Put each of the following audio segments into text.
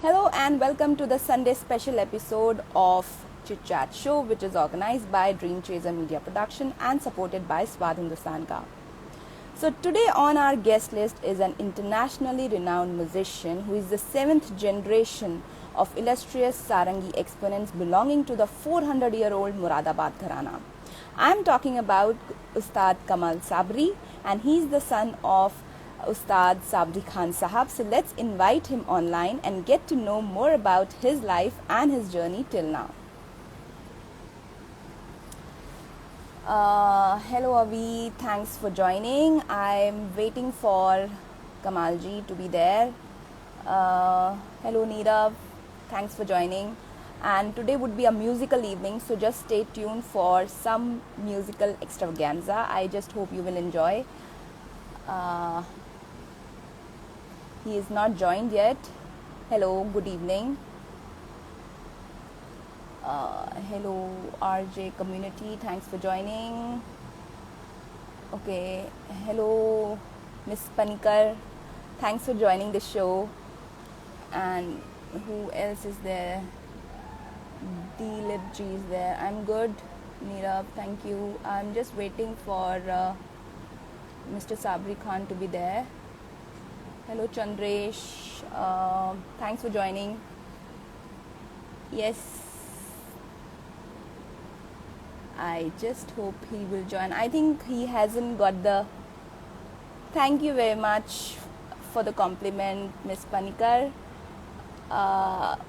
Hello and welcome to the Sunday special episode of Chit Chat Show, which is organized by Dream Chaser Media Production and supported by Swad Hindustan Ka. So today on our guest list is an internationally renowned musician who is the 7th generation of illustrious Sarangi exponents belonging to the 400-year-old Muradabad Gharana. I am talking about Ustad Kamal Sabri, and he is the son of Ustad Sabri Khan Sahab. So let's invite him online and get to know more about his life and his journey till now. Hello Avi, thanks for joining. I'm waiting for Kamalji to be there. Hello Neerav, thanks for joining. And today would be a musical evening, so just stay tuned for some musical extravaganza. I just hope you will enjoy. He is not joined yet. Hello, good evening. Hello RJ community, thanks for joining. Okay, hello Miss Panikar, thanks for joining the show. And who else is there? Dilip G is there. I'm good. Neerav, thank you. I'm just waiting for Mr. Sabri Khan to be there. Hello Chandresh, thanks for joining. Yes, I just hope he will join. I think he hasn't got the... Thank you very much for the compliment, Miss Panikar.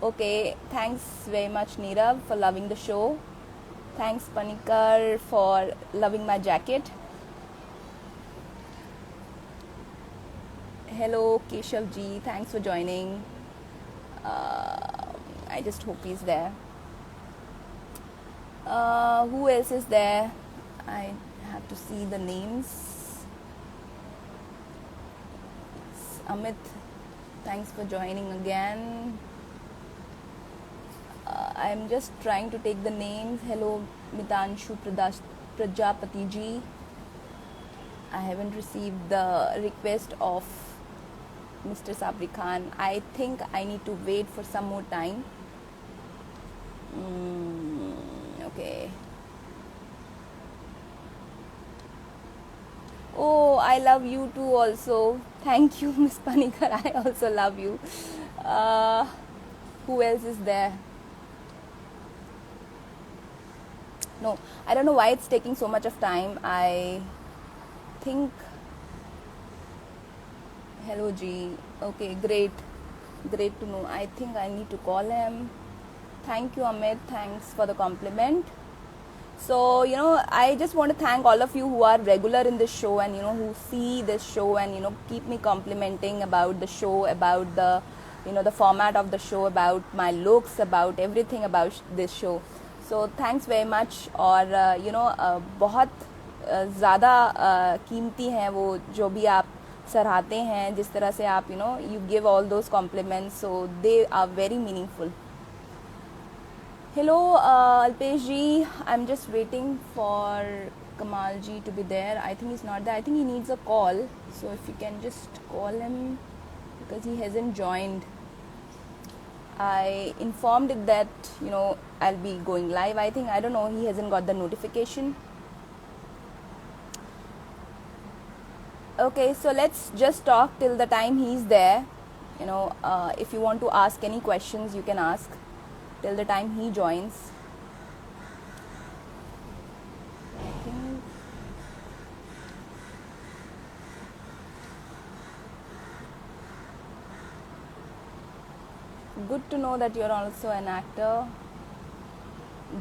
Okay, thanks very much Neerav for loving the show. Thanks Panikar for loving my jacket. Hello Keshav Ji, thanks for joining. I just hope he's there. Who else is there? I have to see the names. Amit, thanks for joining again. I'm just trying to take the names. Hello Mitanshu Prajapati Ji. I haven't received the request of Mr. Sabri Khan. I think I need to wait for some more time. Okay. Oh, I love you too also. Thank you, Miss Panikar. I also love you. Who else is there? No, I don't know why it's taking so much of time. I think... Hello G. Okay, great to know. I think I need to call him. Thank you Amit, thanks for the compliment. So I just want to thank all of you who are regular in this show and who see this show and keep me complimenting about the show, about the the format of the show, about my looks, about everything about this show. So thanks very much. और बहुत ज़्यादा कीमती हैं वो जो भी आप सराहते हैं, जिस तरह से आप you give all those compliments, so they are very meaningful. Hello Alpesh ji, I'm just waiting for Kamal ji to be there. I think he's not there. I think he needs a call, so if you can just call him because he hasn't joined. I informed it that I'll be going live. I don't know, he hasn't got the notification. Okay, so let's just talk till the time he's there. If you want to ask any questions, you can ask till the time he joins. Good to know that you're also an actor.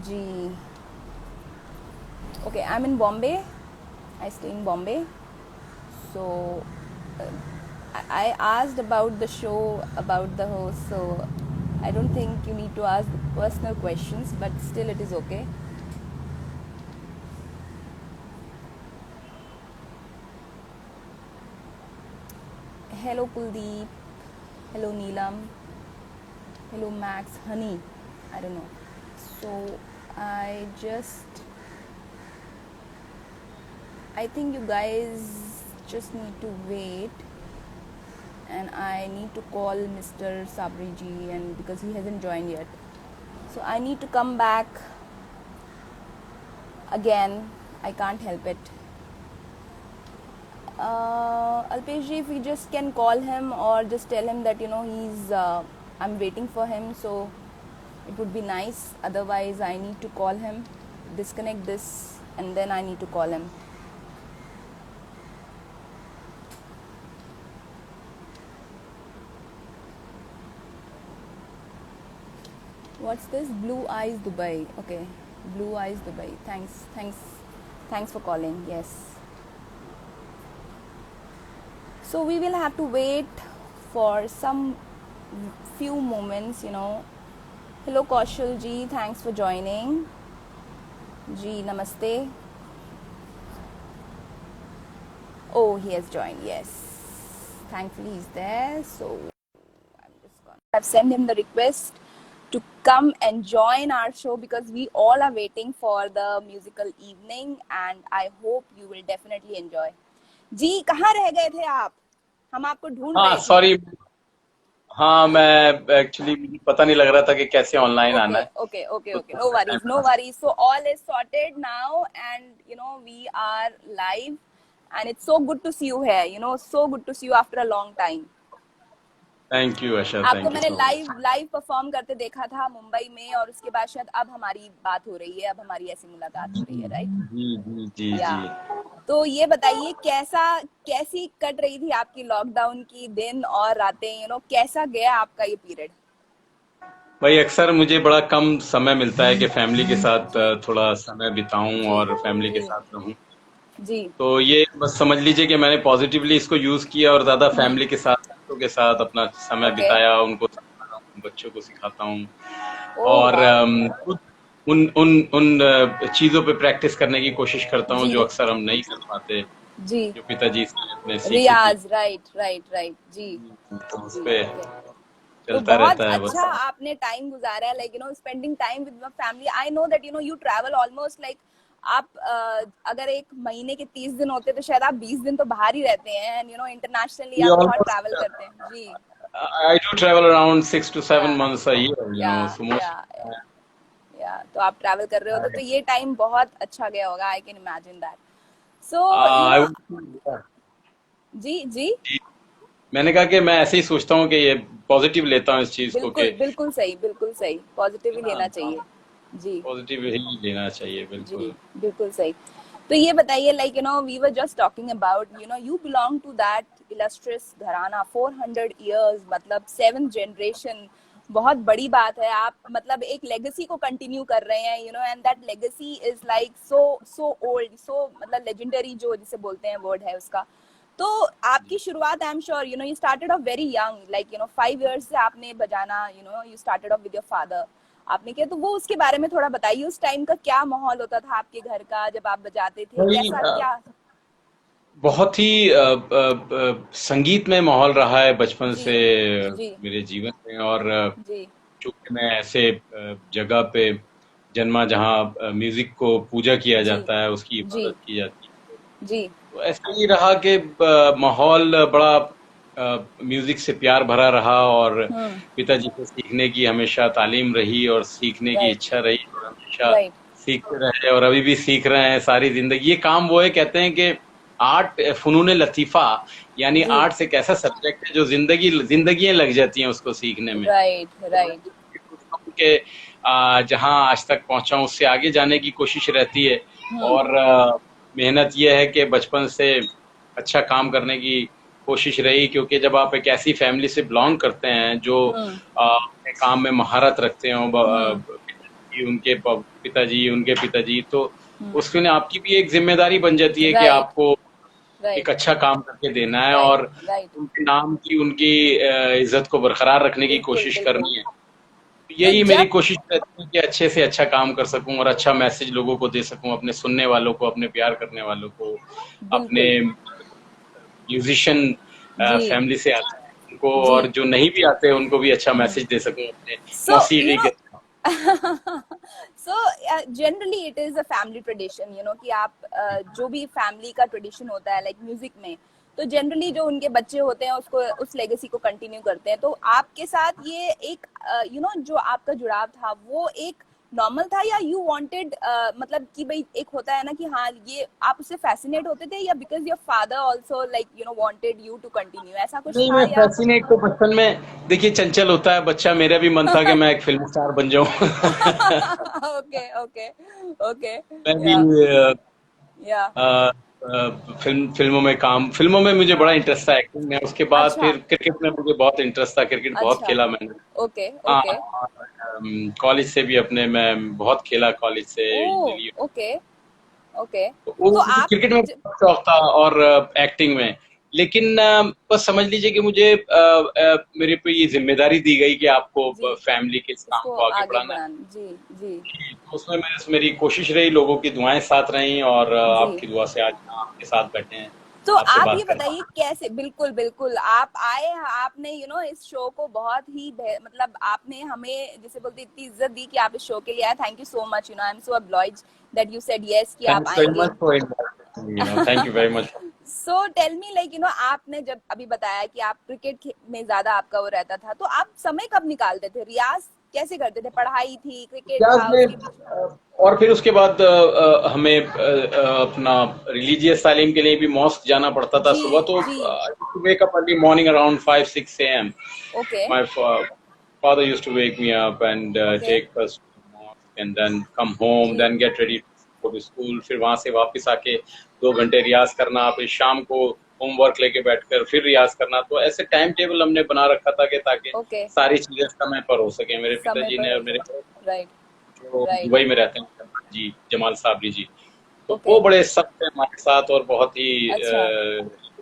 Gee. Okay, I'm in Bombay. I stay in Bombay. So I asked about the show, about the host, so I don't think you need to ask personal questions, but still it is okay. Hello Kuldeep. Hello Neelam. Hello Max. Honey. I don't know. So I think you guys just need to wait and I need to call Mr. Sabri ji, and because he hasn't joined yet, so I need to come back again. I can't help it. Alpesh ji, if we just can call him or just tell him that he's I'm waiting for him, so it would be nice. Otherwise I need to call him, disconnect this, and then I need to call him. What's this? Blue Eyes Dubai. Okay, Blue Eyes Dubai. Thanks for calling. Yes. So we will have to wait for some few moments. Hello Kaushal ji, thanks for joining. Ji, namaste. Oh, he has joined. Yes. Thankfully he's there. So I'm just gonna have sent him the request to come and join our show, because we all are waiting for the musical evening, and I hope you will definitely enjoy. जी, कहाँ रह गए थे आप? हम आपको ढूंढ रहे थे. सॉरी, हाँ मैं एक्चुअली मुझे पता नहीं लग रहा था कि कैसे ऑनलाइन आना है. Okay. No worries. So all is sorted now, and we are live, and it's so good to see you here. So good to see you after a long time. Thank you Asha. आपको मैंने live perform करते देखा था मुंबई में, और उसके बाद शायद अब हमारी बात हो रही है, अब हमारी ऐसी मुलाकात हो रही है, राइट? जी. तो ये बताइए, कैसी कट रही थी आपकी लॉकडाउन की दिन और रातें? कैसा गया आपका ये पीरियड? भाई, अक्सर मुझे बड़ा कम समय मिलता है कि फैमिली के साथ थोड़ा समय बिताऊं और फैमिली के साथ रहूं. जी. तो ये बस समझ लीजिए कि मैंने पॉजिटिवली इसको यूज किया और ज्यादा फैमिली के साथ, बच्चों के साथ अपना समय बिताया. उनको बच्चों को सिखाता हूँ, और उन चीजों पे प्रैक्टिस करने की कोशिश करता हूँ जो अक्सर हम नहीं कर पाते. जी. जो पिताजी से अपने रियाज. राइट. जी. तो उस पे तो बहुत अच्छा आपने टाइम गुजारा है, spending time with family. I know that you travel almost आप अगर एक महीने के 30 दिन होते तो शायद आप 20 दिन तो बाहर ही रहते हैं, एंड इंटरनेशनली आप बहुत ट्रैवल करते हैं. जी. I do travel around 6 to 7 months a year, so most. तो आप ट्रैवल कर रहे हो तो ये टाइम बहुत अच्छा गया होगा. I can imagine that. So जी. मैंने कहा कि मैं ऐसे ही सोचता हूँ कि ये पॉजिटिव लेता हूँ इस चीज को. बिल्कुल सही. पॉजिटिव ही लेना चाहिए. जी, पॉजिटिव ही लेना चाहिए. बिल्कुल सही. तो ये बताइए, we were just talking about, you belong to that illustrious घराना, 400 years, मतलब 7th generation. बहुत बड़ी बात है. आप मतलब एक लेगेसी को कंटिन्यू कर रहे हैं, and that legacy is so old, so मतलब legendary जो जिसे बोलते हैं वर्ड है उसका. तो आपकी शुरुआत, I am sure you started off very young, 5 years से आपने बजाना, you started off with your father. आपने किया, तो वो उसके बारे में थोड़ा बताइए. उस टाइम का क्या माहौल होता था आपके घर का जब आप बजाते थे? कैसा क्या? बहुत ही संगीत में माहौल रहा है बचपन से मेरे जीवन में. और चूंकि मैं ऐसे जगह पे जन्मा जहाँ म्यूजिक को पूजा किया जाता है, उसकी इबादत की जाती है. जी. तो ऐसा ही रहा कि माहौल बड़ा म्यूजिक से प्यार भरा रहा, और पिताजी से सीखने की हमेशा तालीम रही और सीखने की इच्छा रही, और हमेशा सीखते रहे और अभी भी सीख रहे हैं सारी जिंदगी. ये काम वो है, कहते हैं कि आर्ट फनून लतीफा, यानी आर्ट एक ऐसा सब्जेक्ट है जो जिंदगियां लग जाती हैं उसको सीखने में. राइट. के जहां आज तक पहुंचा हूं उससे आगे जाने की कोशिश रहती है, और मेहनत ये है कि बचपन से अच्छा काम करने की कोशिश रही. क्योंकि जब आप एक ऐसी फैमिली से बिलोंग करते हैं जो अपने काम में महारत रखते हो, उनके पिताजी, तो उसमें आपकी भी एक जिम्मेदारी बन जाती है कि आपको एक अच्छा काम करके देना है, और उनके नाम की, उनकी इज्जत को बरकरार रखने की कोशिश करनी है. यही मेरी कोशिश रहती है कि अच्छे से अच्छा काम कर सकूं और अच्छा मैसेज लोगों को दे सकूं, अपने सुनने वालों को, अपने प्यार करने वालों को, अपने म्यूजिशियन फैमिली से आते हैं उनको, और जो नहीं भी आते उनको भी अच्छा मैसेज दे सकूं अपने मौसीकी के. So generally it is a family tradition, कि आप जो भी फैमिली का ट्रेडिशन होता है म्यूजिक में, तो जनरली जो उनके बच्चे होते हैं उसको उस लेगेसी को कंटिन्यू करते हैं। तो आपके साथ ये एक जो आपका जुड़ाव था वो एक नॉर्मल था, या यू वांटेड मतलब कि भाई एक होता है ना कि हाँ ये आप उससे फैसिनेट होते थे, या because your father also like wanted you to continue, ऐसा कुछ नहीं, था मैं या? फैसिनेट तो बचपन में, देखिए चंचल होता है बच्चा, मेरा भी मन था कि मैं एक फिल्म स्टार बन जाऊं। Okay okay okay. मैं भी या या फिल्मों में मुझे बड़ा इंटरेस्ट था, एक्टिंग में। उसके बाद अच्छा फिर क्रिकेट में मुझे बहुत इंटरेस्ट था, क्रिकेट बहुत अच्छा। खेला मैंने। ओके हाँ, ओके। कॉलेज से भी अपने मैं बहुत खेला, कॉलेज से ओ यूजुअली। Okay okay. तो वो तो मुझे आप क्रिकेट में बहुत शौक था और एक्टिंग में। लेकिन बस समझ लीजिए कि मुझे मेरे पे ये जिम्मेदारी दी गई कि आपको जी फैमिली के इस काम इसको को आगे आगे बढ़ाना है। बढ़ाना, जी जी तो उसमें मेरी कोशिश रही, लोगों की दुआएं साथ रही, और जी। आपकी दुआ से आज यहाँ आपके साथ बैठे हैं, तो आपसे आप ये बात कर रहे बताइए कैसे, बिल्कुल बिल्कुल आप आए, आपने इस शो को बहुत ही मतलब आपने हमें जैसे बोलते इतनी इज्जत दी कि आप इस शो के लिए आए। Thank you so much, I am so obliged that you said yes कि आप थैंक यू वेरी आएंगे। Much for thank you very much. So tell me like आपने जब अभी बताया कि आप क्रिकेट में ज्यादा आपका वो रहता था, तो आप समय कब निकालते थे, रियाज कैसे करते थे, पढ़ाई थी, क्रिकेट इतिहास था में उसके बीच? और फिर उसके बाद हमें अपना रिलीजियस तालीम के लिए भी मॉस्क जाना पड़ता था जी सुबह। तो जी। Wake up early morning around 5-6 a.m. Okay My father used to wake me up and okay. take us to the mosque and then come home, जी then get ready to go to school. फिर वहां से वापस आके 2 घंटे रियाज करना, फिर शाम को होमवर्क लेके बैठकर फिर रियाज करना। तो ऐसे टाइम टेबल हमने बना रखा था कि ताकि ओके। सारी चीजें समय पर हो सके। मेरे समय पिताजी पर ने हो और मेरे जाए। राइट जो राइट। दुबई में रहते हैं जी, जमाल साबरी जी, तो ओके वो बड़े सख्त थे हमारे साथ और बहुत ही अच्छा।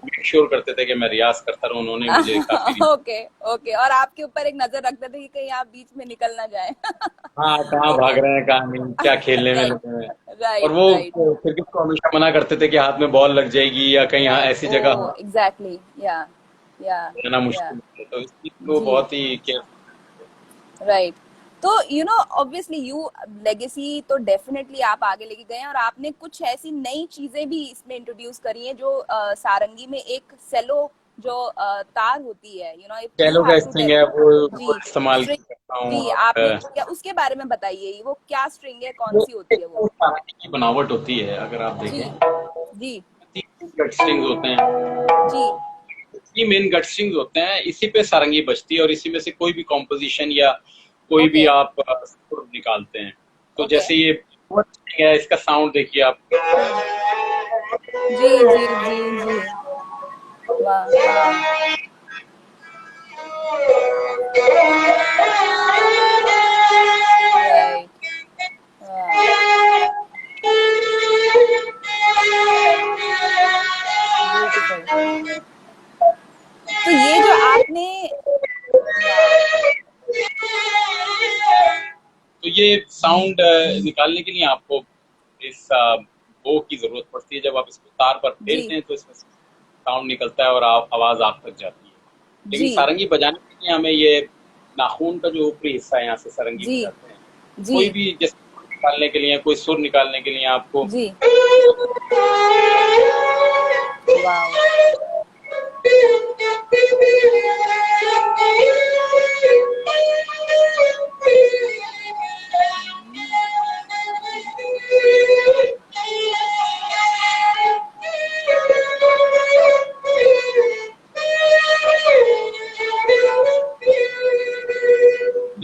मेक श्योर करते थे कि मैं रियाज करता रहूं। उन्होंने मुझे काफी, ओके ओके। और आपके ऊपर एक नजर रखते थे कि कहीं आप बीच में निकल ना जाए। हाँ कहाँ भाग ओके। रहे हैं, कहाँ नहीं, क्या खेलने में राइट लगे हुए हैं। और राइट वो राइट क्रिकेट को हमेशा मना करते थे कि हाथ में बॉल लग जाएगी या कहीं यहाँ राइट। ऐसी ओ जगह एग्जैक्टली। या या रहना या। मुश्किल है। तो इस चीज को जी बहुत ही केयर। राइट। तो ऑब्वियसली यू लेगेसी तो डेफिनेटली आप आगे लेके गए हैं, और आपने कुछ ऐसी नई चीजें भी इसमें इंट्रोड्यूस करी हैं जो सारंगी में एक सेलो जो तार होती है, इफ यू चैलो का हैव टू स्ट्रिंग टेल। है, वो जी इस्तेमाल स्ट्रिंग। करता हूँ। जी और आपने क्या उसके बारे में बताइए, वो क्या स्ट्रिंग है, कौन वो सी होती एक है वो? तो सारंगी की बनावट होती है, अगर आप जी देखें जी 3 गट स्ट्रिंग्स होते हैं। जी 3 मेन गट स्ट्रिंग्स होते हैं, इसी पे सारंगी बजती है और इसी में से कोई भी कॉम्पोजिशन या कोई भी ओके आप सुर निकालते हैं। तो ओके। जैसे ये फर्स्ट स्ट्रिंग है, इसका साउंड देखिए आप। हम्म। जी जी जी जी। वाह वाह। राइट। वाह। ब्यूटीफुल। तो ये जो आपने, वाह। तो ये साउंड निकालने के लिए आपको इस बो की जरूरत पड़ती है। जब आप इसको तार पर जी फेरते हैं तो इसमें साउंड निकलता है और आवाज आप तक जाती है। लेकिन जी सारंगी बजाने के लिए हमें ये नाखून का जो ऊपरी हिस्सा है, यहाँ से सारंगी जी बजाते हैं। जी कोई भी जैसे सुर निकालने के लिए, कोई सुर निकालने के लिए आपको जी। वाह।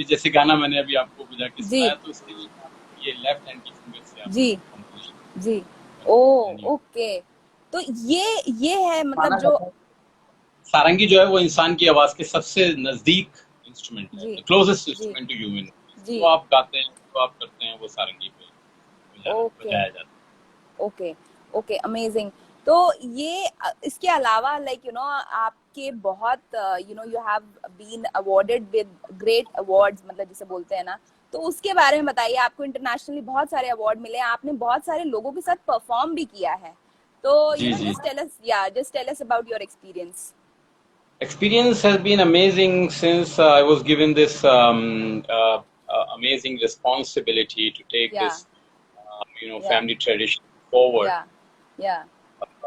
जैसे गाना मैंने अभी आपको बजा के जी सुनाया, तो इसके लिए ये लेफ्ट हैंड की फिंगर से आप जी कंपोजिशन जी। ओ करते हैं। ओके। तो ये है मतलब माना जो, जाता है सारंगी जो है वो इंसान की आवाज के सबसे नजदीक इंस्ट्रूमेंट है, जी क्लोजेस्ट जी इंस्ट्रूमेंट टू ह्यूमन। जी। जो आप गाते हैं, जो आप करते हैं, वो सारंगी पे ओके बजाया जाता ओके ओके अमेजिंग। तो ये इसके अलावा लाइक आपके बहुत you have been awarded with great awards, मतलब जिसे बोलते हैं ना, तो उसके बारे में बताइए। आपको इंटरनेशनली बहुत सारे अवार्ड मिले हैं, आपने बहुत सारे लोगों के साथ परफॉर्म भी किया है, तो है। जी जी। Just tell us about your experience. Experience has been amazing since I was given this amazing responsibility to take या this या family tradition forward. या या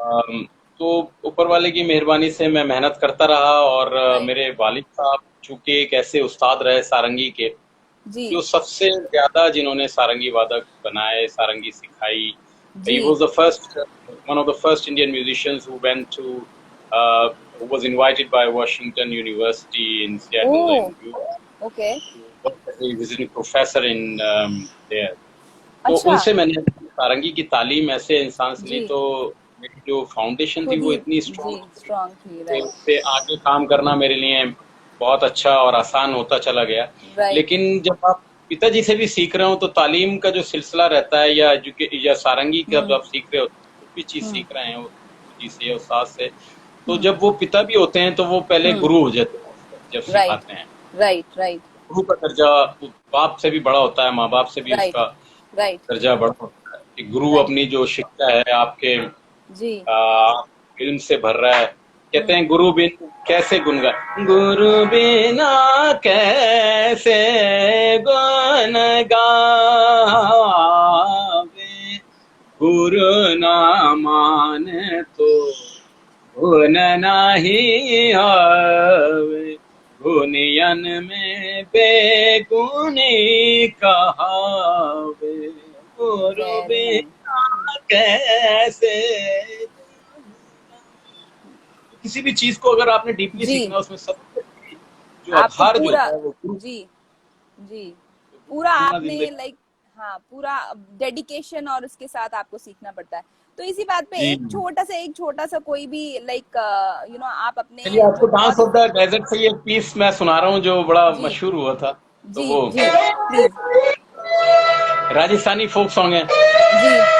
Um, तो ऊपर वाले की मेहरबानी से मैं मेहनत करता रहा, और राइट। मेरे वालिद साहब चूंकि एक ऐसे उस्ताद रहे सारंगी के, जी जो सबसे ज्यादा जिन्होंने सारंगी वादक बनाए, सारंगी सिखाई. जी। He was the first, one of the first Indian musicians who went to, who was invited by Washington University in Seattle oh in US okay. to work as a visiting professor in there. तो अच्छा। उनसे मैंने सारंगी की तालीम ऐसे इंसान से ली, जी। तो मेरी जो फाउंडेशन थी खुद वो ही। इतनी जी स्ट्रांग थी स्ट्रांग थी। कि राइट उससे आगे काम करना मेरे लिए बहुत अच्छा और आसान होता चला गया. राइट। लेकिन जब आप पिताजी से भी सीख रहे हो तो तालीम का जो सिलसिला रहता है, या सारंगी का जब हम्म आप सीख रहे हो, कुछ भी चीज हम्म सीख रहे हैं जी से या उस्ताद से, तो हम्म जब वो पिता भी होते हैं तो वो पहले हम्म। गुरु हो जाते हैं जब राइट सिखाते हैं. राइट राइट गुरु का दर्जा बाप से भी बड़ा होता है, माँ बाप से भी राइट उसका राइट दर्जा बड़ा होता है. कि गुरु राइट। अपनी जो शिक्षा है आपके जी। इल्म से भर रहा है. कहते हम्म। हैं गुरु बिन कैसे गुन गाए, गुरु बिना कैसे गुन गावे, गुरु ना माने तो गुण नाही आवे, गुनियन में बेगुनी कहावे, गुरु वेरी नाइस। बिना कैसे. किसी भी चीज को अगर आपने डीपली जी। सीखना है, उसमें सबसे बड़ी जो आपको आधार जो पूरा। होता है वो गुरु. जी जी। गुरु पूरा के बिना आपने जिंदगी. लाइक हाँ पूरा डेडिकेशन और उसके साथ आपको सीखना पड़ता है। तो इसी बात पे जी. एक छोटा सा कोई भी लाइक आप चलिए, अपने जो आपको डांस बहुत ऑफ द डेजर्ट से ये पीस मैं सुना रहा हूँ जो बड़ा जी मशहूर हुआ था. तो जी वो जी प्लीज। राजस्थानी फोक सॉन्ग है. जी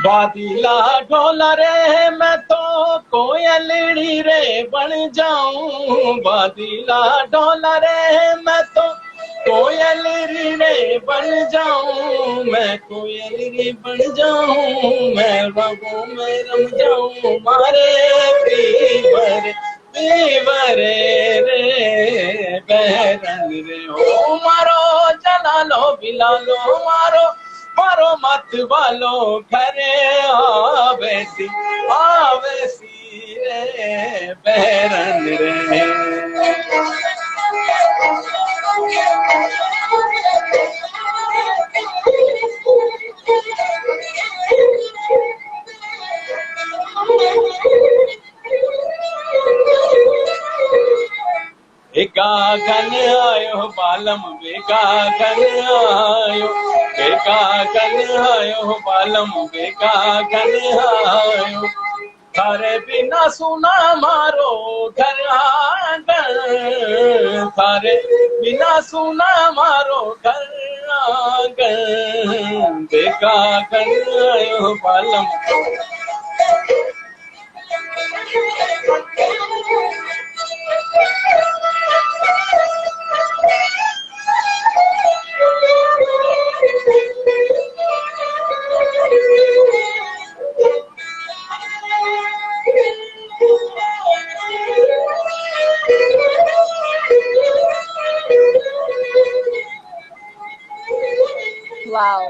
बादीला ढोला रे मैं तो कोयलड़ी रे बन जाऊं, बादीला ढोला रे मैं तो कोयलड़ी रे बन जाऊं, मैं कोयलड़ी बन जाऊं, मैं रगों में रम जाऊं, मारे पीवर पीवरे रे बैरन रे, ओ मारो जला लो बिला लो, मारो मारो मत वालो घरे आवे सी रे बैरन रे. बेगा गन आयो बालम, बेगा गन आयो, बेगा गन आयो बालम, बेगा गन आयो, थारे बिना सुना मारो घर आंगन, थारे बिना सुना मारो घर आंगन, बेगा गन आयो बालम. वाओ।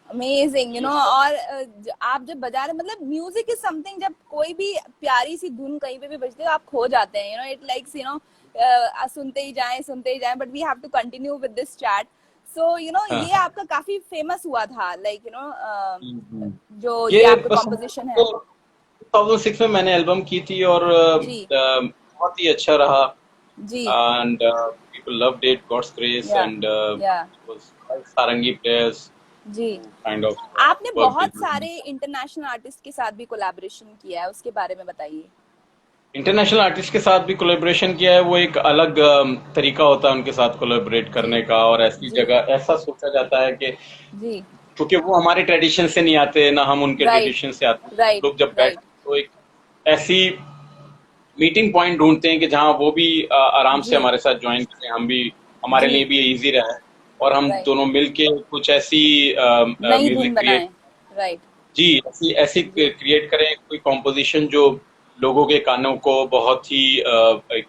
अमेजिंग और आप जब बजा रहे मतलब म्यूजिक इज समथिंग, जब कोई भी प्यारी सी धुन कहीं पे भी बजती है आप खो जाते हैं. इट लाइक्स सुनते ही जाएं but we have to continue with this chat. So ये हाँ. आपका काफी फेमस हुआ था लाइक जो ये ये आपका बस कॉम्पोजिशन है. 2006 में मैंने एल्बम की थी, और जी बहुत ही अच्छा रहा. जी And people loved it, God's grace, या and या it was five Sarangi players जी. who kind of आपने worked बहुत it with me. सारे इंटरनेशनल आर्टिस्ट के साथ भी कोलैबोरेशन किया है, उसके बारे में बताइए. इंटरनेशनल आर्टिस्ट के साथ भी कोलेबोरेशन किया है। वो एक अलग तरीका होता है उनके साथ कोलेबोरेट जी करने का, और ऐसी जी जगह ऐसा सोचा जाता है कि जी। क्योंकि वो हमारे ट्रेडिशन से नहीं आते, ना हम उनके राइट ट्रेडिशन से आते हैं, राइट लोग जब राइट। बैठते हैं तो एक ऐसी मीटिंग पॉइंट ढूंढते हैं कि जहां वो भी आराम से जी हमारे साथ ज्वाइन करें, हम भी, हमारे जी लिए भी इजी रहे, और हम राइट। दोनों मिलके कुछ ऐसी नई धुन म्यूजिक क्रिएट, बनाए। राइट। जी, ऐसी ऐसी जी क्रिएट करें कोई कॉम्पोजिशन जो लोगों के कानों को बहुत ही एक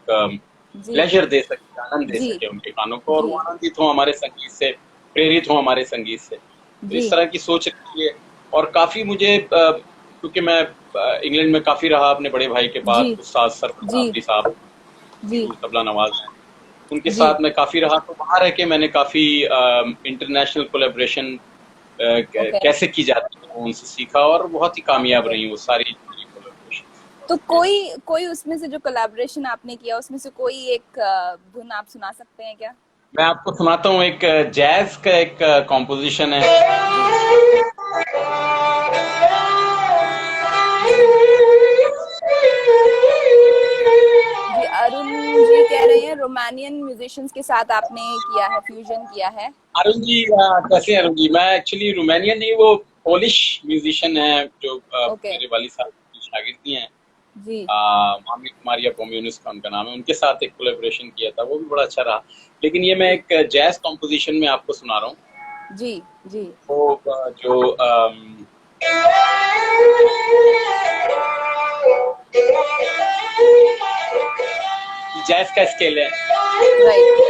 जी प्लेजर दे सके, आनंद दे जी सके उनके कानों को, और जी वो आनंदित हो हमारे संगीत से, प्रेरित हो हमारे संगीत से। तो जी इस तरह की सोच रखी है। और काफी मुझे क्योंकि मैं इंग्लैंड में काफी रहा अपने बड़े भाई के जी पास, उस्ताद सरफराज जी आफरी साहब, जी मशहूर तबला नवाज हैं, उनके जी। साथ मैं काफी रहा, तो वहां रह के मैंने काफी इंटरनेशनल कोलेब्रेशन ओके। कैसे की जाती है वो उनसे सीखा, और बहुत ही कामयाब ओके। रही वो सारी कोलेब्रेशन। तो कोई कोई उसमें से जो कोलैबोरेशन आपने किया उसमें से कोई एक धुन आप सुना सकते हैं क्या? मैं आपको सुनाता हूँ, एक जैज का एक कॉम्पोजिशन है। जी जी जी। अरुण जी कह रहे हैं रोमानियन म्यूजिशियंस के साथ आपने किया है, फ्यूजन किया है। अरुण जी, कैसे हैं अरुण जी? मैं एक्चुअली रोमानियन नहीं, वो पोलिश म्यूजिशियन है, जो ओके। मेरे वाली साहब की शागिर्दी हैं। जी मामी मारिया पोम्यूनिस का उनका नाम है, उनके साथ एक कोलेबोरेशन किया था, वो भी बड़ा अच्छा रहा। लेकिन ये मैं जी एक जैज कॉम्पोजिशन में आपको सुना रहा हूँ। जी जी वो जो जैज का स्केल है। Right.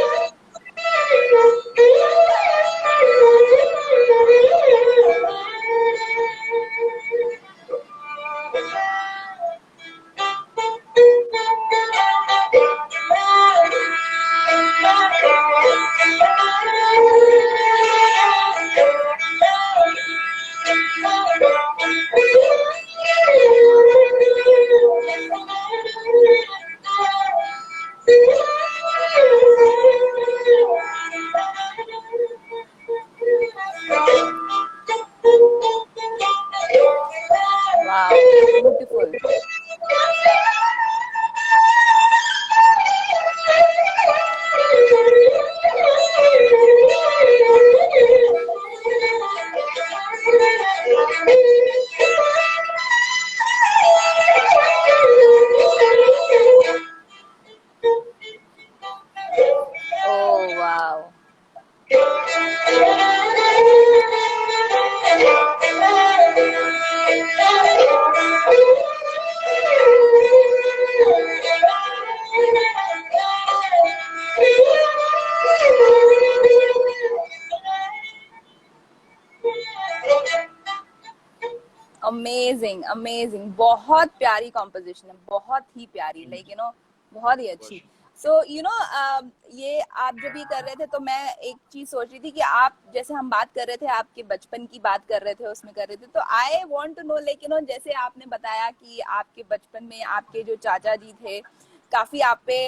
Wow, beautiful. Oh wow. Amazing amazing, बहुत प्यारी कॉम्पोजिशन है, बहुत ही प्यारी, लाइक बहुत ही अच्छी। सो ये आप जब ये कर रहे थे तो मैं एक चीज सोच रही थी कि आप, जैसे हम बात कर रहे थे आपके बचपन की बात कर रहे थे, उसमें कर रहे थे, तो I want to know, like जैसे आपने बताया कि आपके बचपन में आपके जो चाचा जी थे काफी आप पे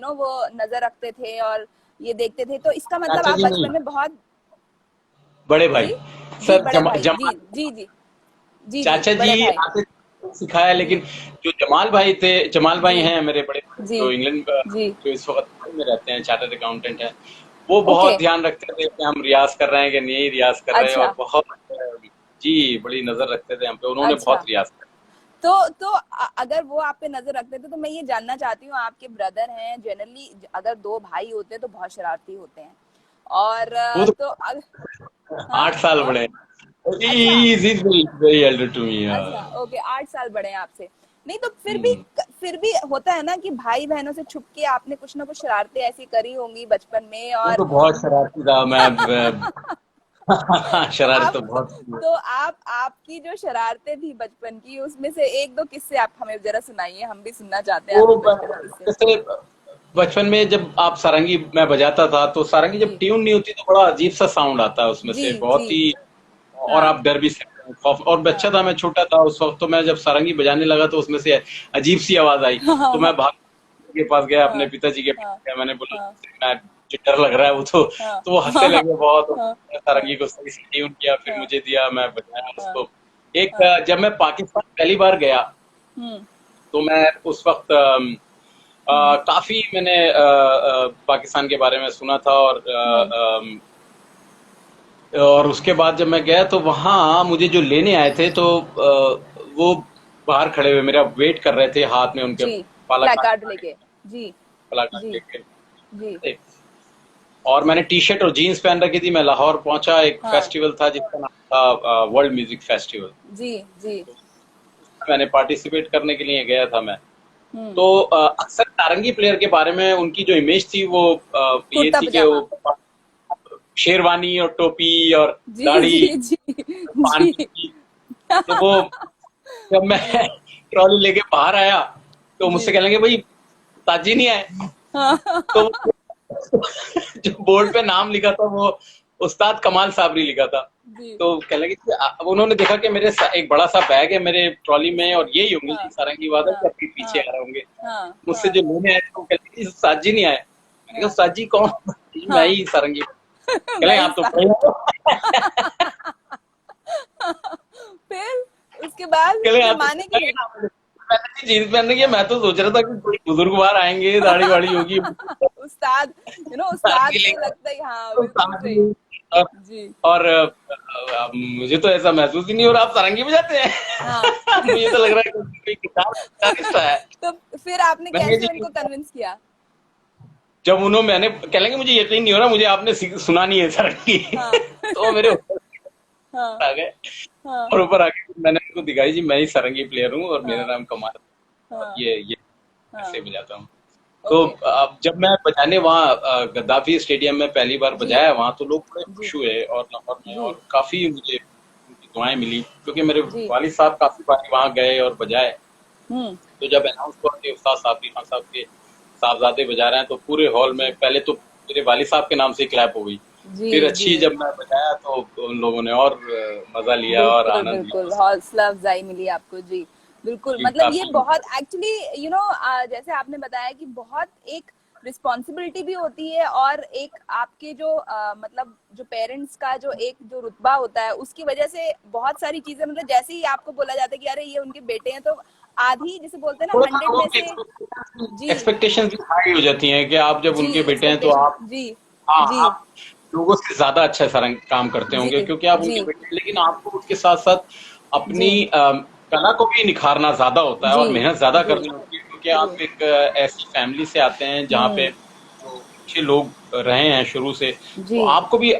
वो नजर रखते थे और ये देखते थे, तो इसका मतलब चाचा आप जी नहीं, बचपन में बहुत। बड़े भाई। जी जी, सर बड़े भाई, जी जमाल, जी जी जी जी, चाचा जी बड़े भाई। आते सिखाया, जी लेकिन जो जमाल भाई थे, जमाल भाई जी हैं मेरे बड़े भाई, जी जो इंग्लैंड जी। जो इस वक्त दुबई में रहते हैं, चार्टर्ड अकाउंटेंट हैं। वो ओके। बहुत ध्यान रखते थे कि हम रियाज कर रहे हैं कि नहीं रियाज कर रहे हैं, और अच्छा बहुत जी बड़ी नजर रखते थे हम पे, उन्होंने अच्छा। बहुत रियाज किया। तो अगर वो आप पे नजर रखते थे तो मैं ये जानना चाहती हूँ, आपके ब्रदर हैं, जनरली अगर दो भाई होते हैं तो बहुत शरारती होते हैं, और वो तो हाँ 8 साल हाँ। बड़े हैं। अच्छा He is very elder to me. अच्छा। ओके, 8 साल बड़े हैं आपसे। नहीं तो फिर भी होता है ना कि भाई बहनों से छुप के आपने कुछ ना कुछ शरारतें ऐसी करी होंगी बचपन में, वो और तो बहुत शरारती था मैं। तो शरारत आप तो बहुत की है। तो आप आपकी जो शरारतें थी बचपन की, उसमें से एक दो किस्से आप हमें जरा सुनाइए, हम भी सुनना चाहते हैं वो आपके बचपन के किस्से। जैसे बचपन में जब आप सारंगी मैं बजाता था, तो सारंगी जब जी ट्यून नहीं होती तो बड़ा अजीब सा साउंड आता है उसमें जी से, जी। बहुत ही, और हाँ आप डर भी सकते हैं, खौफ, और बच्चा हाँ था मैं, छोटा था उस वक्त, तो मैं जब सारंगी बजाने लगा तो उसमें से अजीब सी आवाज आई, हाँ तो हाँ मैं भाग के पास गया, अपने हाँ पिताजी के पास हाँ गया, मैंने बोला हाँ मैं, मुझे डर लग रहा है, वो हाँ तो वो हंसने हाँ लगे बहुत, और हाँ सारंगी को सही से ट्यून किया, फिर हाँ मुझे दिया, मैं बजाया हाँ उसको। एक हाँ। जब मैं पाकिस्तान पहली बार गया, हम्म तो मैं उस वक्त काफी मैंने पाकिस्तान के बारे में सुना था, और उसके बाद जब मैं गया तो वहाँ मुझे जो लेने आए थे तो वो बाहर खड़े हुए मेरा वेट कर रहे थे, हाथ में उनके जी, पाला प्लेकार्ड लेके। जी कार्ड जी लेके। जी। और मैंने टी शर्ट और जीन्स पहन रखी थी। मैं लाहौर पहुंचा, एक हाँ फेस्टिवल था जिसका नाम था वर्ल्ड म्यूजिक फेस्टिवल। जी जी। मैंने पार्टिसिपेट करने के लिए गया था मैं। हम्म। तो अक्सर सारंगी प्लेयर के बारे में उनकी जो इमेज थी वो ये कुर्ता थी कि पजामा। वो शेरवानी और टोपी और जी दाढ़ी, जी जी पान जी। की। तो वो जब मैं जी ट्रॉली लेके बाहर आया तो मुझसे जी। कहने लगे, भाई ताजी नहीं आए? हाँ तो जो बोर्ड पे नाम लिखा था वो उस्ताद कमाल साबरी लिखा था। जी। तो कह लगे कि उन्होंने देखा कि मेरे एक बड़ा सा बैग है मेरे ट्रॉली में और यही होंगे हाँ ये सारंगी वादक हाँ या फिर पीछे हाँ आ रहे होंगे। हाँ मुझसे हाँ जो लेने आए थे वो कह लगे उस्ताद जी नहीं आए। मैंने कहा हाँ उस्ताद जी कौन? मैं हाँ। ही सारंगी। कह लगे भाई आप तो बड़े हो। फिर उसके बाद कह लगे फिर आप तो माने कि नहीं? मैंने जीन्स पहन रखी है। मैं तो सोच रहा था कि कोई बुजुर्ग बाहर आएंगे, दाढ़ी वाड़ी होगी। उस्ताद, उस्ताद उस्ताद जी से लेंगे लगता ही, हाँ तो बिल्कुल उस्ताद सही। जी। और जी। और, मुझे तो ऐसा महसूस ही नहीं हो रहा आप सारंगी बजाते हाँ हैं। मुझे तो लग रहा है कि कोई गिटारिस्ट है। तो फिर आपने मैंने कहा कैसे जी, उनको कन्विंस किया? जब उन्होंने मैंने कह लेंगे मुझे यकीन नहीं हो रहा, मुझे आपने सुना नहीं है सारंगी। हाँ तो मेरे ऊपर हाँ आ गए हाँ और ऊपर आके मैंने उनको दिखाई, जी मैं ही सारंगी प्लेयर हूँ और मेरा हाँ नाम कमाल है और हाँ ये हाँ। ऐसे बजाता हूँ। तो ओके। अब जब मैं बजाने वहाँ गद्दाफी स्टेडियम में पहली बार जी बजाया वहाँ, तो लोग बड़े जी खुश हुए और लाहौर में, जी और काफी मुझे उनकी दुआएं मिली क्योंकि मेरे जी। वालिद साहब काफी बार वहाँ गए और बजाए। हम्म। तो जब अनाउंस हुआ कि उस्ताद साबरी खान साहब के साहबजादे बजा रहे हैं तो पूरे हॉल में जी पहले तो मेरे वालिद साहब के नाम से क्लैप हो गई। जी फिर जी। अच्छी जब मैं बजाया तो उन लोगों ने और मजा लिया और बिल्कुल आनंद लिया बिल्कुल, उसका। हौसला अफजाई मिली आपको। जी बिल्कुल, जी मतलब ये काफी। बहुत एक्चुअली जैसे आपने बताया कि बहुत एक रिस्पॉन्सिबिलिटी भी होती है, और एक आपके जो मतलब जो पेरेंट्स का जो एक जो रुतबा होता है उसकी वजह से बहुत सारी चीजें, मतलब जैसे ही आपको बोला जाता है कि अरे ये उनके बेटे हैं, तो आधी जिसे बोलते हैं ना थोड़ा सा 100 लोगों में की से। जी एक्सपेक्टेशंस भी हाई हो जाती हैं कि आप जब जी। उनके बेटे हैं तो एक्सपेक्टेशन। आप, जी हाँ, जी आप लोगों से ज्यादा अच्छा सारंग काम करते जी होंगे क्योंकि आप जी उनके बेटे हैं, लेकिन आपको उसके साथ साथ जी अपनी कला को भी निखारना ज्यादा होता है जी और मेहनत ज्यादा जी करनी होती है क्योंकि जी। आप एक ऐसी फैमिली से आते हैं जहाँ पे हम्म। जो अच्छे लोग रहे हैं शुरू से। तो जी। आपको भी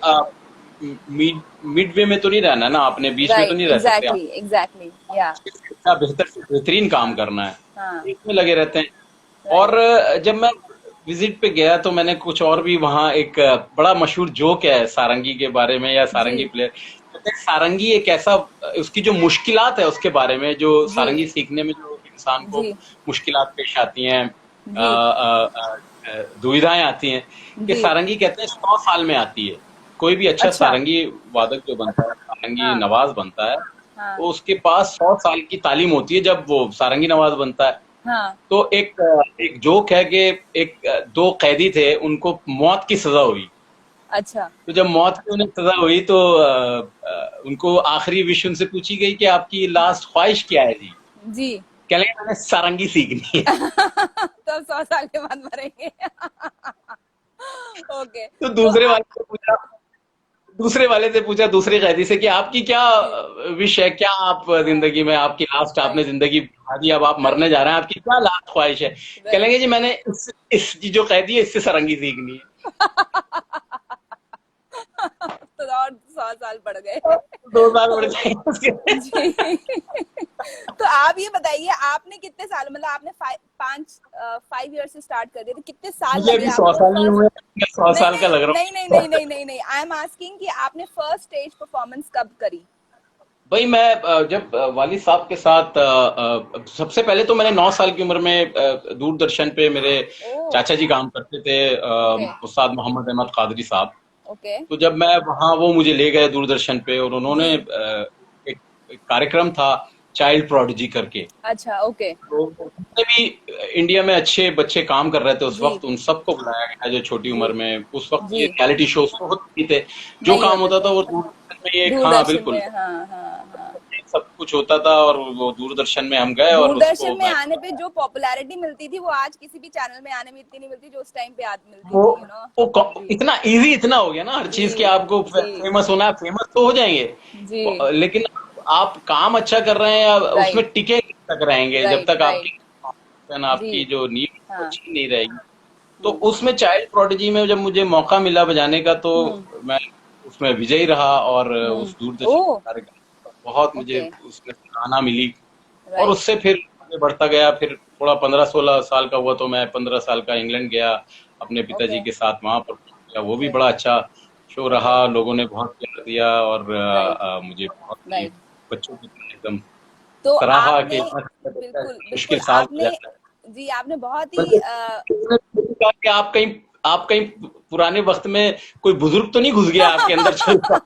मिड वे में तो नहीं रहना ना, आपने बीच में तो राइट, नहीं रह सकते। Exactly exactly. या अच्छा बेहतर से बेहतरीन काम हाँ करना है, हाँ। इसमें लगे रहते हैं। और राइट। जब मैं विजिट पे गया तो मैंने कुछ और भी वहाँ एक बड़ा मशहूर जोक है सारंगी के बारे में या जी सारंगी प्लेयर। कहते हैं सारंगी एक ऐसा, उसकी जो मुश्किलात है उसके बारे में, जो जी सारंगी सीखने में जो इंसान को जी मुश्किलात पेश आती हैं, जी दुविधाएं आती हैं, कि जी। सारंगी कहते हैं 100 साल में आती है। कोई भी अच्छा अच्छा। सारंगी वादक जो बनता है, सारंगी हाँ नवाज बनता है, हाँ तो उसके पास 100 साल की तालीम होती है जब वो सारंगी नवाज बनता है। हाँ। तो एक जोक है कि एक दो कैदी थे, उनको मौत की सजा हुई। अच्छा। तो जब मौत की उन्हें सजा हुई तो उनको आखिरी विश उनसे पूछी गई कि आपकी लास्ट ख्वाहिश क्या है जी? जी। कह लगे मैंने सारंगी सीखनी है। तो 100 साल के बाद मरेंगे। ओके। तो तो दूसरे वाले से पूछा दूसरे कैदी से कि आपकी क्या जी विश है, क्या आप हाँ। जिंदगी में, आपकी लास्ट, आपने राइट जिंदगी बिता दी, अब आप मरने राइट जा रहे हैं, आपकी क्या लास्ट ख्वाहिश है? कह राइट। लेंगे जी मैंने इस जो कैदी है इससे सारंगी सीखनी है। तो और 100 साल बढ़ गए। 2 साल बढ़ ओके। जाएंगे उसके। जी। तो आप ये बताइए, आपने कितने साल, मतलब आपने 5 ईयर से स्टार्ट कर दिया, तो कितने साल मुझे लगे अभी सौ आपको साल नहीं फर्स्ट? हुए, मैं 100 साल का नहीं लग रहा नहीं नहीं हूँ। नहीं नहीं नहीं नहीं, आई एम आस्किंग कि आपने फर्स्ट स्टेज परफॉर्मेंस कब करी? भाई मैं जब वालिद साहब के साथ सबसे पहले तो मैंने 9 साल की उम्र में दूरदर्शन पे मेरे ओ। चाचा जी काम करते थे, ओके उस्ताद मोहम्मद अहमद कादरी साहब। ओके। तो जब मैं वहाँ, वो मुझे ले गए दूरदर्शन पे और जी। उन्होंने एक कार्यक्रम था चाइल्ड प्रोडिजी करके। अच्छा। ओके। तो जितने भी इंडिया में अच्छे बच्चे काम कर रहे थे उस जी वक्त, उन सबको बुलाया गया जो छोटी जी उम्र में, उस वक्त जी। ये रियलिटी शोज तो होते नहीं थे, जो नहीं काम होते होता थे था वो दूरदर्शन में, ये, हाँ दूरदर्शन बिल्कुल, में। हाँ हाँ हाँ। सब कुछ होता था, और वो दूरदर्शन में हम गए और उसको दूरदर्शन में मैं आने पे जो पॉपुलैरिटी मिलती थी वो आज किसी भी चैनल में आने में इतनी नहीं मिलती जो उस टाइम पे आज मिलती वो थी, यू नो। जी इतना इजी इतना हो गया ना हर जी चीज के, आपको जी फेमस होना है, फेमस तो हो जी। जाएंगे, लेकिन आप काम अच्छा कर रहे हैं, उसमें राइट टिके कब तक रहेंगे जब राइट तक राइट। आपकी जी आपकी जो नींव हाँ। अच्छी नहीं रहेगी। तो हम्म उसमें चाइल्ड प्रोडिजी में जब मुझे मौका मिला बजाने का, तो हम्म मैं उसमें विजयी रहा, और उस दूरदर्शन ओ के कार्यक्रम का बहुत मुझे ओके उसमें सराहना मिली। और राइट उससे फिर आगे बढ़ता गया, फिर थोड़ा 15-16 साल का हुआ तो मैं 15 साल का इंग्लैंड गया, अपने पिताजी ओके के साथ वहां पर किया। वो भी ओके बड़ा अच्छा शो ओके रहा, लोगों ने बहुत प्यार दिया, और राइट मुझे बहुत ही राइट। बच्चों की तरह एकदम तो सराहा कि आपने इतना अच्छा बच्चा है, बिल्कुल मुश्किल बिल्कुल साल आपने बजाता है। जी आपने बहुत ही बल्कि उसने ये भी कहा कि आप कहीं पुराने वक्त में कोई बुजुर्ग तो नहीं घुस गया आपके अंदर चलता।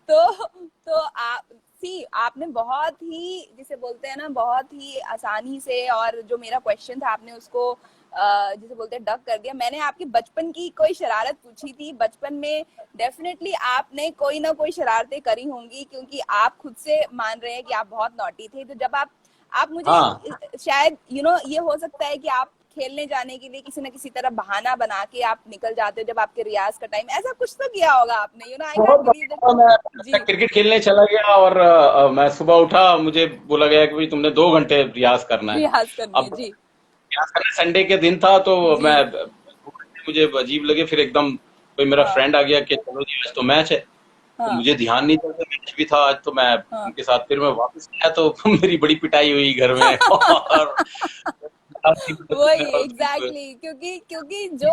तो आप सी आपने बहुत ही जिसे बोलते हैं ना बहुत ही आसानी से और जो मेरा क्वेश्चन था आपने उसको जिसे बोलते हैं डक कर दिया। मैंने आपकी बचपन की कोई शरारत पूछी थी बचपन में, डेफिनेटली आपने कोई ना कोई शरारतें करी होंगी क्योंकि आप खुद से मान रहे हैं कि आप बहुत नॉटी थे। तो जब आप मुझे हाँ शायद ये हो सकता है कि आप खेलने जाने के लिए किसी न किसी तरह बहाना बना के आप निकल जाते हो जब आपके रियाज का टाइम, ऐसा कुछ तो किया होगा आपने, आई बहुत कांट बिलीव दैट। बड़ा। मैं जी क्रिकेट खेलने चला गया, और मैं सुबह उठा, मुझे बोला गया कि भाई तुमने 2 घंटे रियाज करना है। रियाज करनी है अब जी रियाज करना संडे के दिन था, तो जी मैं 2 घंटे मुझे अजीब लगे, फिर एकदम कोई मेरा हाँ फ्रेंड आ गया कि चलो जी आज तो मैच है। तो हाँ मुझे ध्यान नहीं था कि मैच भी था आज, तो मैं हाँ। उनके साथ फिर मैं वापस आया, तो मेरी बड़ी पिटाई हुई घर में। और वही एग्जैक्टली exactly, क्योंकि क्योंकि जो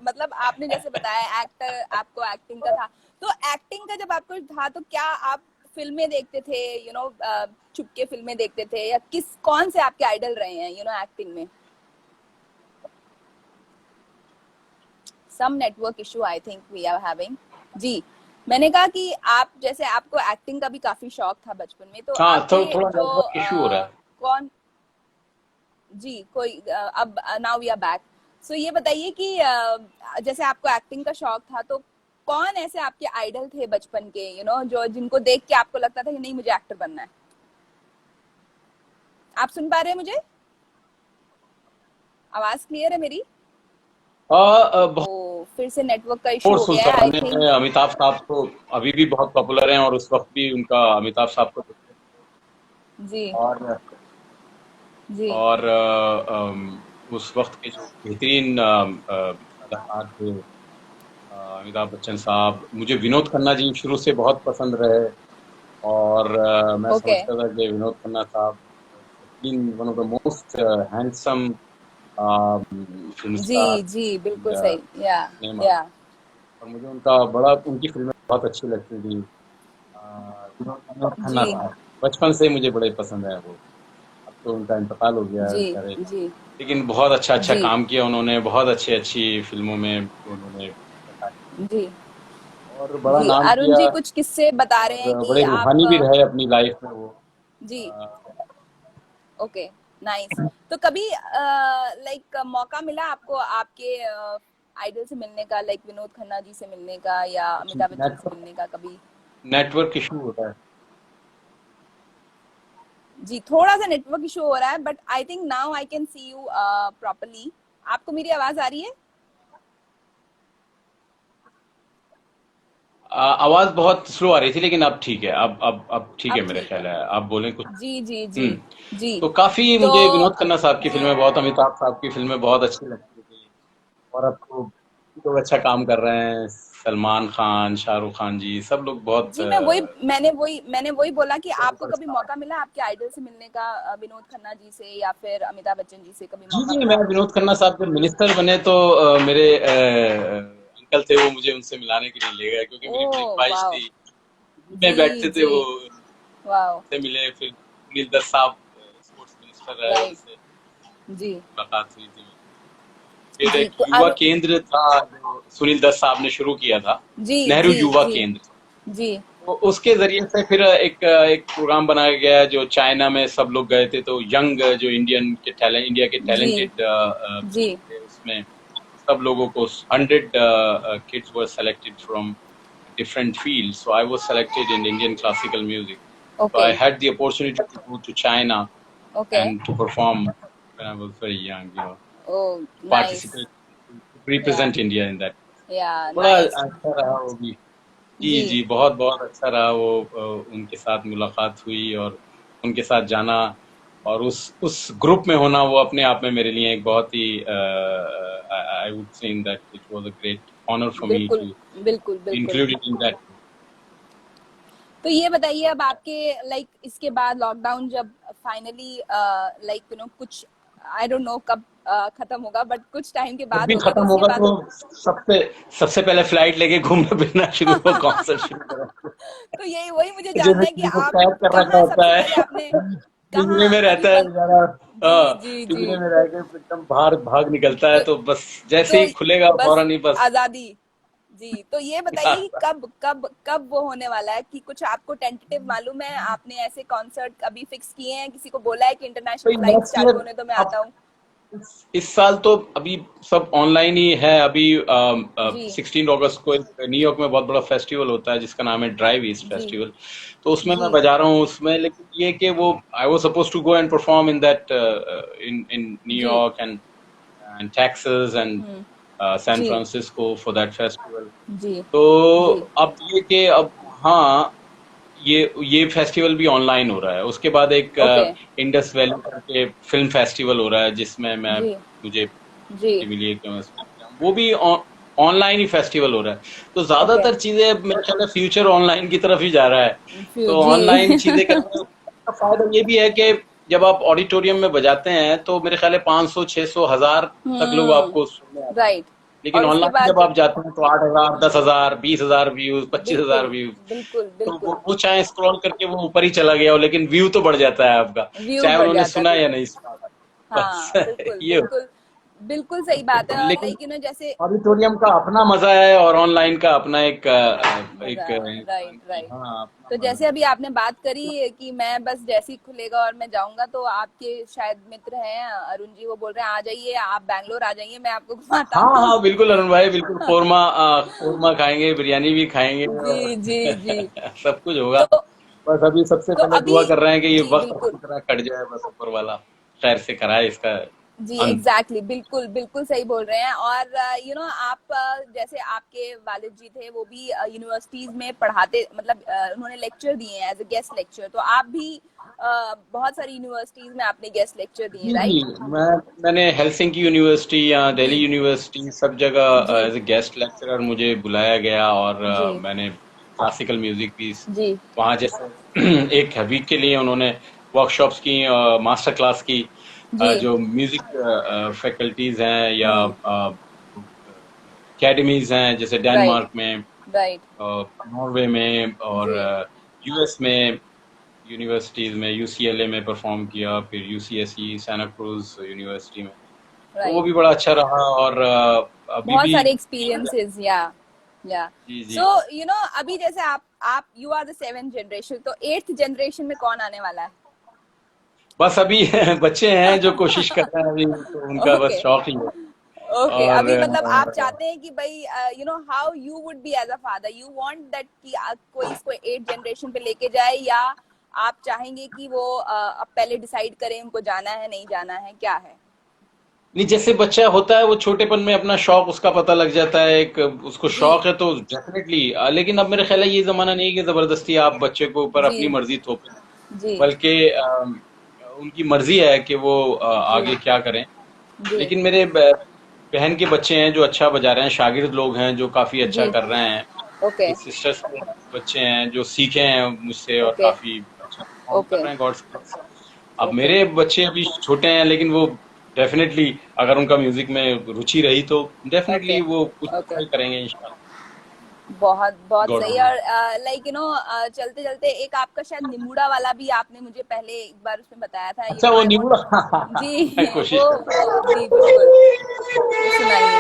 मतलब आपने जैसे बताया एक्टर आपको एक्टिंग का था, तो एक्टिंग का जब आपको था तो क्या आप फिल्में देखते थे, छुप के फिल्में देखते थे, या कौन से आपके आइडल रहे हैं एक्टिंग में? Some network issue I think we are having. जी मैंने कहा कि आप जैसे आपको एक्टिंग का भी काफी शौक था बचपन में, तो हाँ, तो आपके थोड़ा जो नेटवर्क इशू हो रहा है। कौन जी कोई अब नाउ वी आर बैक। सो ये बताइए कि जैसे आपको एक्टिंग का शौक था तो कौन ऐसे आपके आइडल थे बचपन के, जो जिनको देख के आपको लगता था कि नहीं मुझे एक्टर बनना है? आप सुन पा रहे हैं मुझे? आवाज क्लियर है मेरी? बहुत ओ फिर से नेटवर्क का इशू हो सुन गया है आई सराहने थिंक। में अमिताभ साहब तो अभी भी बहुत पॉपुलर हैं, और उस वक्त भी उनका अमिताभ साहब को देखते जी थे। जी और उस वक्त के जो बेहतरीन अदाकार थे, अमिताभ बच्चन साहब, मुझे विनोद खन्ना जी शुरू से बहुत पसंद रहे। और मैं ओके समझता था कि विनोद खन्ना साहब one of the most handsome film जी स्टार जी बिल्कुल इन सही सिनेमा। या और मुझे उनकी फिल्में बहुत अच्छी लगती थी। विनोद खन्ना जी साहब बचपन से ही मुझे बड़े पसंद है वो। अब तो उनका इंतकाल हो गया है जी बेचारे, जी लेकिन बहुत अच्छा अच्छा जी काम किया उन्होंने, बहुत अच्छी अच्छी फिल्मों में उन्होंने किरदार किए, जी और बड़ा जी। नाम अरुण किया। जी कुछ किस्से बता रहे हैं और कि बड़े आप रूहानी भी रहे अपनी लाइफ में वो। जी अ, ओके नाइस। तो कभी लाइक मौका मिला आपको आपके आइडल से मिलने का, लाइक विनोद खन्ना जी से मिलने का या अमिताभ बच्चन से नेटवर्क मिलने का कभी? नेटवर्क इशू होता है। जी थोड़ा सा नेटवर्क इशू हो रहा है but I think now I can see you properly. आपको मेरी आवाज आ रही है? आवाज बहुत स्लो आ रही थी, लेकिन अब ठीक है, अब ठीक है अब मेरे ठीक है। हाँ, ख्याल है आप बोलें कुछ। जी जी जी हम्म। जी। तो काफी तो मुझे विनोद खन्ना साहब की जी फिल्में, बहुत अमिताभ साहब की फिल्में बहुत अच्छी लगती थी। और अब तो लोग अच्छा काम कर रहे हैं, सलमान खान, शाहरुख खान जी, सब लोग बहुत जी मैंने वही बोला कि आपको कभी सुपरस्टार। मौका मिला आपके आइडल से मिलने का, विनोद खन्ना जी से या फिर अमिताभ बच्चन जी से कभी जी मौका जी, मिला मैं आपको? विनोद खन्ना साहब जब मिनिस्टर बने, तो मेरे अंकल थे, वो मुझे उनसे मिलाने के लिए ले गए, क्योंकि मेरी बड़ी ओह ख्वाहिश वाओ। थी। में जी बैठते थे जी वो, वाओ। से मिले, फिर सुनील दत्त साहब स्पोर्ट्स मिनिस्टर रहे, राइट उनसे जी मुलाकात हुई थी। फिर जी। एक तो युवा अरु केंद्र था जो सुनील दत्त साहब ने शुरू किया था, जी नेहरू जी युवा जी केंद्र। जी तो उसके जरिए से फिर एक प्रोग्राम बनाया गया, जो चाइना में सब लोग गए थे, तो यंग जो इंडिया के जी टैलेंटेड जी बच्चे थे उसमें, सब लोगों को 100 kids were selected from different fields. So I was selected in Indian classical music. So I Okay. had the opportunity to go to China Okay. and to perform when I was very young, Oh, nice. participate, Yeah. represent India in that. Yeah, बड़ा nice. अच्छा रहा वो भी। जी, जी, जी, बहुत बहुत अच्छा रहा वो, उनके साथ मुलाकात हुई और उनके साथ जाना और उस ग्रुप में होना, वो अपने आप में मेरे लिए एक बहुत ही, I would say in that it was a great honour for me बिल्कुल, टू बिल्कुल, बी बिल्कुल। Included in that. तो ये बताइए, अब आपके लाइक इसके बाद लॉकडाउन जब फाइनली लाइक कुछ, आई डोंट नो कब खत्म होगा, बट कुछ टाइम के जब बाद भी होगा, तो खत्म उसके होगा बाद तो सबसे सबसे पहले फ्लाइट लेके घूमना फिरना शुरू हो, कॉन्सर्ट शुरू करें। तो यही वही मुझे जानना है कि पिंजरे को आप कैद कर रखा कहाँ होता सबसे है, पहले आपने पिंजरे कहाँ में कभी रहता है बन। बेचारा। जी, जी, पिंजरे जी। में रह के एकदम बाहर भाग निकलता है, तो तो बस जैसे तो ही खुलेगा बस फौरन ही बस। आजादी। जी, तो ये बताइए कि कब कब कब वो होने वाला है, कि कुछ आपको टेंटेटिव मालूम है? आपने ऐसे कॉन्सर्ट अभी फिक्स किए हैं? किसी को बोला है कि इंटरनेशनल भाई फ्लाइट नेक्स्ट चालू ईयर, होने तो मैं अब आता हूँ? इस साल तो अभी सब ऑनलाइन ही है। अभी जी, 16 अगस्त को न्यूयॉर्क में बहुत बड़ा फेस्टिवल होता है जिसका नाम है ड्राइव ईस्ट जी, फेस्टिवल। तो उसमें जी। मैं बजा रहा हूँ उसमें, लेकिन ये कि वो I was suppose to go and perform in that, in जी। New York and Texas and hmm. San जी, फ्रांसिस्को फॉर दैट फेस्टिवल। जी, तो जी। अब ये कि अब, हाँ, ये फेस्टिवल भी ऑनलाइन हो रहा है। उसके बाद एक ओके। इंडस वैली करके फिल्म फेस्टिवल हो रहा है जिसमें मैं जी, मुझे जी। मिली है कि मैं उसमें जाऊं। वो भी ऑनलाइन ही फेस्टिवल हो रहा है। तो ओके। ज्यादातर चीजें अब मेरे ख्याल में फ्यूचर ऑनलाइन की तरफ ही जा रहा है। तो जी। ऑनलाइन चीजें करने का फायदा ये भी है कि जब आप ऑडिटोरियम में बजाते हैं तो मेरे ख्याल है 500, 600, 1000 तक लोग आपको सुनने आते हैं। राइट। लेकिन और उसके ऑनलाइन बाद जब जब, आप जाते हैं तो 8,000, 10,000, 20,000 व्यूज, 25,000 बिल्कुल, व्यूज। बिल्कुल, तो बिल्कुल। वो चाहे स्क्रॉल करके वो ऊपर ही चला गया हो, लेकिन व्यू तो बढ़ जाता है आपका, व्यू चाहे बढ़ उन्होंने जाता है, सुना या बिल्कुल। नहीं सुना। बस हाँ, बिल्कुल, ये होता बिल्कुल। बिल्कुल सही बात है। है। और लेकिन जैसे ऑडिटोरियम का अपना मजा है और ऑनलाइन का अपना एक, मजा एक है। राइट, इंसान की, राइट। हाँ, अपना तो मजा जैसे है। अभी आपने बात करी कि मैं बस जैसे ही खुलेगा और मैं जाऊंगा, तो आपके शायद मित्र हैं अरुण जी, वो बोल रहे हैं आ जाइए, आप बैंगलोर आ जाइए, मैं आपको घुमाता हाँ हूँ। हाँ, बिल्कुल अरुण भाई, बिल्कुल। कोरमा खाएंगे, बिरयानी भी खाएंगे जी, और जी, जी। सब कुछ होगा। तो बस अभी सबसे तो पहले अभी, दुआ कर रहे हैं कि ये जी, वक्त बिल्कुल। अच्छी तरह कट जाए, बस ऊपर वाला खैर से कराए इसका जी, अंत। एग्जैक्टली, बिल्कुल, बिल्कुल सही बोल रहे हैं। और आप जैसे आपके वालिद जी थे, वो भी यूनिवर्सिटीज में पढ़ाते, मतलब उन्होंने लेक्चर दिए हैं एज अ गेस्ट लेक्चर, तो आप भी बहुत सारी यूनिवर्सिटीज में आपने गेस्ट लेक्चर दिए, जी जी, राइट? मैंने हेलसिंकी यूनिवर्सिटी या दिल्ली जी, यूनिवर्सिटी सब जगह जी, एज ए गेस्ट लेक्चरर मुझे बुलाया गया, और जी, मैंने क्लासिकल म्यूजिक भी जी, वहाँ जैसे एक वीक के लिए उन्होंने वर्कशॉप्स की, मास्टर क्लास की, जी। जो म्यूजिक फैकल्टीज हैं या हम्म। एकेडमीज हैं, जैसे राइट, डेनमार्क में, राइट। नॉर्वे में और जी, यूएस में यूनिवर्सिटीज में, यूसीएलए में परफॉर्म किया, फिर यूसीएसई सैंटा क्रूज यूनिवर्सिटी में। तो वो राइट। भी बड़ा अच्छा रहा, और अभी बहुत भी। सारे एक्सपीरियंसेस, या जी जी। सो अभी जैसे आप you are the 7th generation, तो 8th जनरेशन में कौन आने वाला है? बस अभी बच्चे हैं जो कोशिश कर रहे हैं, अभी तो उनका बस ओके, शौक ही है। ओके। और अभी मतलब आप चाहते हैं कि भाई how you would be as a father, you want that कि कोई इसको 8th जनरेशन पे लेके जाए, या आप चाहेंगे कि वो अब पहले डिसाइड करें उनको जाना है नहीं जाना है, क्या है? नहीं, जैसे बच्चा होता है वो छोटेपन में अपना शौक उसका पता लग जाता है, एक उसको जी, शौक है तो डेफिनेटली। लेकिन अब मेरा ख्याल है ये जमाना नहीं है कि जबरदस्ती आप बच्चे को ऊपर जी, अपनी मर्जी थोपें, जी, बल्कि उनकी मर्जी है कि वो जी, आगे क्या करें। जी, लेकिन मेरे बहन के बच्चे हैं जो अच्छा बजा रहे हैं, शागिर्द लोग हैं जो काफी अच्छा जी। कर रहे हैं। ओके, मेरी सिस्टर्स के बच्चे हैं जो सीखे हैं मुझसे और ओके, काफी अच्छा परफॉर्म कर ओके, रहे हैं, गॉड्स ग्रेस। अब ओके, मेरे बच्चे अभी छोटे हैं, लेकिन वो डेफिनेटली अगर उनका म्यूजिक में रुचि रही तो ओके, डेफिनेटली वो कुछ ओके। अच्छा ही करेंगे इंशाल्लाह। बहुत बहुत गॉड सही। विल। और लाइक चलते चलते एक आपका शायद निमूड़ा वाला भी आपने मुझे पहले एक बार उसमें बताया था, अच्छा, वो आई वांट। निबुड़ा जी। कोशिश करता वो जी, बिल्कुल। वो सुनाइए।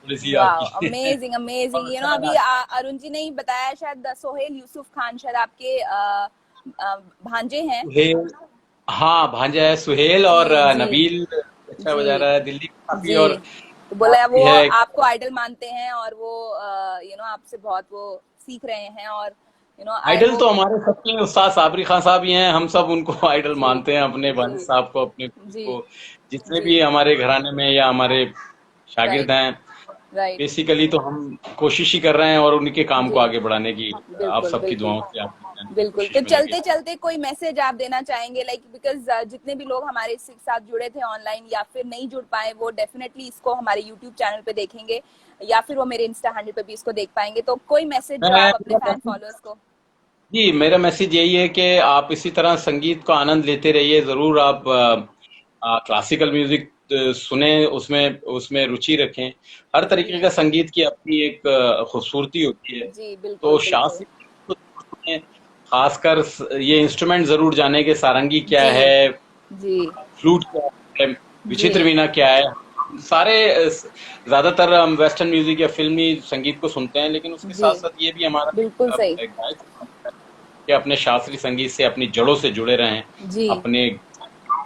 थोड़ी सी वाओ, आपकी अमेजिंग अमेजिंग। बहुत यू नो अच्छा अभी लगा। अरुण जी ने ही बताया, शायद सोहेल यूसुफ खान शायद आपके भांजे हैं। सुहेल, हाँ भांजा है सुहेल, और जी जी नबील अच्छा बजा जी रहा है दिल्ली का काफी, जी। और तो बोला भी वो है। आपको आइडल मानते हैं और वो आपसे बहुत वो सीख रहे हैं, और आई आइडल तो होप। हमारे सबके उस्ताद साबरी खान साहब ही हैं, हम सब उनको आइडल जी मानते हैं, अपने वालिद जी साहब को, अपने गुरु जी को। जितने जी। भी हमारे घराने में या हमारे शागिर्द राइट हैं, राइट। बेसिकली तो हम कोशिश ही कर रहे हैं, और उनके काम को जी आगे बढ़ाने की आप बिल्कुल सबकी बिल्कुल दुआओं से, आपकी बिल्कुल। तो कोशिश में लगे। चलते चलते कोई मैसेज आप देना चाहेंगे, लाइक बिकॉज जितने भी लोग हमारे इसके साथ जुड़े थे ऑनलाइन या फिर नहीं जुड़ पाए, वो डेफिनेटली इसको हमारे यूट्यूब चैनल पे देखेंगे, या फिर वो मेरे इंस्टा हैंडल पे भी इसको देख पाएंगे। तो कोई मैसेज जो आप अपने फैन मैं फॉलोअर्स को। जी, मेरा मैसेज यही है कि आप इसी तरह संगीत का आनंद लेते रहिए। ज़रूर आप क्लासिकल म्यूजिक सुने, उसमें उसमें रुचि रखें। हर तरीके जी का संगीत की अपनी एक खूबसूरती होती है। जी तो बिल्कुल बिल्कुल। शास्त्रीय संगीत को सुनें, खासकर ये इंस्ट्रूमेंट ज़रूर जाने कि सारंगी क्या जी है, जी फ्लूट क्या है, जी विचित्र वीणा क्या है। सारे ज़्यादातर हम वेस्टर्न म्यूजिक या फिल्मी संगीत को सुनते हैं, लेकिन उसके जी साथ-साथ ये भी हमारा बिल्कुल सही। एक दायित्व बनता है कि अपने शास्त्रीय संगीत से अपनी जड़ों से जुड़े रहें, जी अपने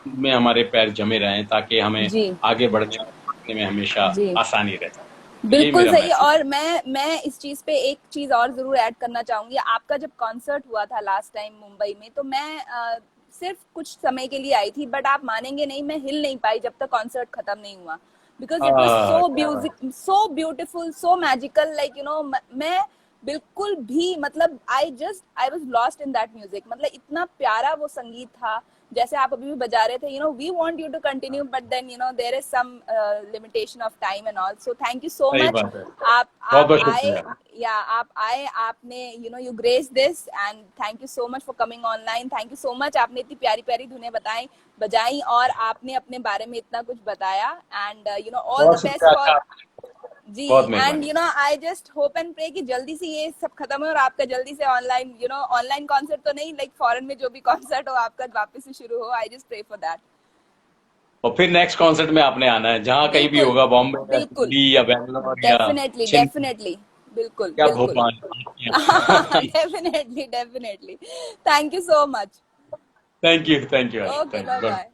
में हमारे पैर जमे रहें, ताकि हमें जी आगे बढ़ने में हमेशा जी आसानी रहे। तो यही बिल्कुल मेरा सही। मैसेज और है। मैं इस चीज पे एक चीज और जरूर ऐड करना चाहूंगी। आपका जब कॉन्सर्ट हुआ था लास्ट टाइम मुंबई में, तो मैं सिर्फ कुछ समय के लिए आई थी, बट आप मानेंगे नहीं, मैं हिल नहीं पाई जब तक कॉन्सर्ट खत्म नहीं हुआ, बिकॉज इट वॉज सो क्या बात। Music, so beautiful, so magical, like मैं बिल्कुल भी, मतलब I was lost in that music. मतलब इतना प्यारा वो संगीत था, जैसे आप अभी भी बजा रहे थे। We want you to continue, but then there is some limitation of time and all. So thank you so सही मच। बात है। आप बहुत आप बहुत आए, शुक्रिया। या आप आए, आपने you grace this, and thank you so much for coming online. Thank you so much, आपने इतनी प्यारी प्यारी धुनें बताई, बजाई, और आपने अपने बारे में इतना कुछ बताया। एंड ऑल बहुत द बेस्ट शुक्रिया फॉर। अच्छा, जी। बहुत एंड मेहरबानी। I just hope and pray कि जल्दी से ये सब खत्म हो और आपका जल्दी से ऑनलाइन ऑनलाइन कॉन्सर्ट तो नहीं, लाइक फॉरेन में जो भी कॉन्सर्ट हो आपका वापस से शुरू हो। I just pray for that. और फिर नेक्स्ट कॉन्सर्ट में आपने आना है, जहाँ कहीं भी बिल्कुल होगा, बॉम्बे या बिल्कुल। दिल्ली या बैंगलोर या डेफिनेटली चेन्नई डेफिनेटली। बिल्कुल या बिल्कुल। भोपाल, आपके यहाँ। Definitely definitely. Thank you so much. Thank you okay, thank bye you. Bye.